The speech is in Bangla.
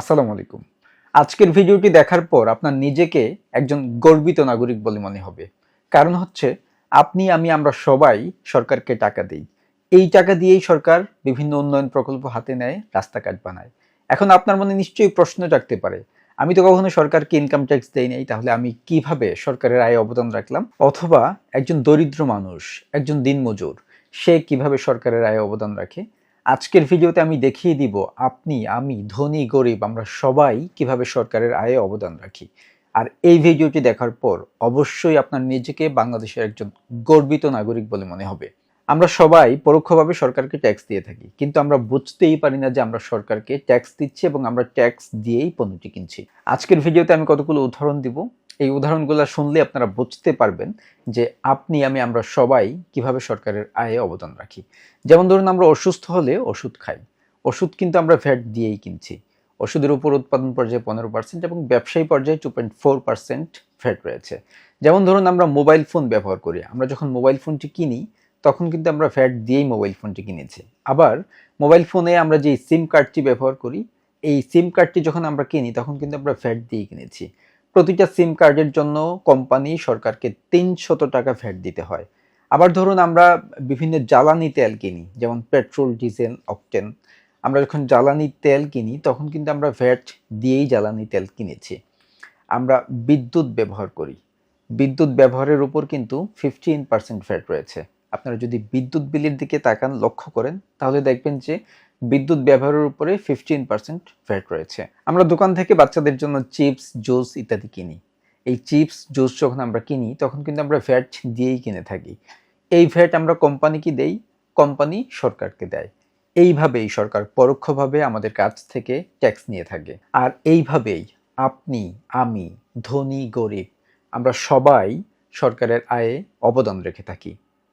আসসালামু আলাইকুম। আজকের ভিডিওটি দেখার পর আপনার নিজেকে একজন গর্বিত নাগরিক বলে মনে হবে। কারণ হচ্ছে আপনি, আমরা সবাই সরকারকে টাকা দেই। এই টাকা দিয়েই সরকার বিভিন্ন উন্নয়ন প্রকল্প হাতে নেয়, রাস্তাঘাট বানায়। এখন আপনার মনে নিশ্চয়ই প্রশ্ন জাগতে পারে, আমি তো কখনো সরকারকে ইনকাম ট্যাক্স দেই নাই, তাহলে আমি কিভাবে সরকারের আয়ে অবদান রাখলাম? অথবা একজন দরিদ্র মানুষ, একজন দিনমজুর, সে কিভাবে সরকারের আয়ে অবদান রাখে? আজকের ভিডিওতে আমি দেখিয়ে দিব আপনি, আমি, ধনী গরিব আমরা সবাই কিভাবে সরকারের আয়ে অবদান রাখি। আর এই ভিডিওটি দেখার পর অবশ্যই আপনার নিজেকে বাংলাদেশের একজন গর্বিত নাগরিক বলে মনে হবে। আমরা সবাই পরোক্ষভাবে সরকারকে ট্যাক্স দিয়ে থাকি, কিন্তু আমরা বুঝতেই পারি না যে আমরা সরকারকে ট্যাক্স দিচ্ছি এবং আমরা ট্যাক্স দিয়েই পণ্যটি কিনছি। আজকের ভিডিওতে আমি কতগুলো উদাহরণ দিব। এই উদাহরণগুলো শুনলে আপনারা বুঝতে পারবেন যে আপনি, আমরা সবাই কিভাবে সরকারের আয়ে অবদান রাখি। যেমন ধরুন, আমরা অসুস্থ হলে ওষুধ খাই। ওষুধ কিন্তু আমরা ভ্যাট দিয়েই কিনছি। ওষুধের উপর উৎপাদন পর্যায়ে 15% এবং ব্যবসায়ী পর্যায়ে 2.4% ভ্যাট রয়েছে। যেমন ধরুন, আমরা মোবাইল ফোন ব্যবহার করি। আমরা যখন মোবাইল ফোনটি কিনি তখন কিন্তু আমরা ভ্যাট দিয়েই মোবাইল ফোনটি কিনেছি। আবার মোবাইল ফোনে আমরা যে সিম কার্ডটি ব্যবহার করি, এই সিম কার্ডটি যখন আমরা কিনি তখন কিন্তু আমরা ভ্যাট দিয়েই কিনেছি। প্রতিটা সিম কার্ডের জন্য কোম্পানি সরকারকে 300 টাকা ভ্যাট দিতে হয়। আবার ধরুন, আমরা বিভিন্ন জ্বালানি তেল কিনি, যেমন পেট্রোল, ডিজেল, অকটেন। আমরা যখন জ্বালানি তেল কিনি তখন কিন্তু আমরা ভ্যাট দিয়েই জ্বালানি তেল কিনেছি। আমরা বিদ্যুৎ ব্যবহার করি। বিদ্যুৎ ব্যবহারের উপর কিন্তু 15% ভ্যাট রয়েছে। আপনারা যদি বিদ্যুৎ বিলের দিকে তাকান, লক্ষ্য করেন, তাহলে দেখবেন যে বিদ্যুৎ ব্যবহারের উপরে 15% ভ্যাট রয়েছে। আমরা দোকান থেকে বাচ্চাদের জন্য চিপস, জুস ইত্যাদি কিনি। এই চিপস, জুস যখন আমরা কিনি তখন কিন্তু আমরা ভ্যাট দিয়েই কিনে থাকি। এই ভ্যাট আমরা কোম্পানিকে দেই, কোম্পানি সরকারকে দেয়। এইভাবেই সরকার পরোক্ষভাবে আমাদের কাছ থেকে ট্যাক্স নিয়ে থাকে। আর এইভাবেই আপনি, আমি, ধনী গরিব আমরা সবাই সরকারের আয়ে অবদান রেখে থাকি।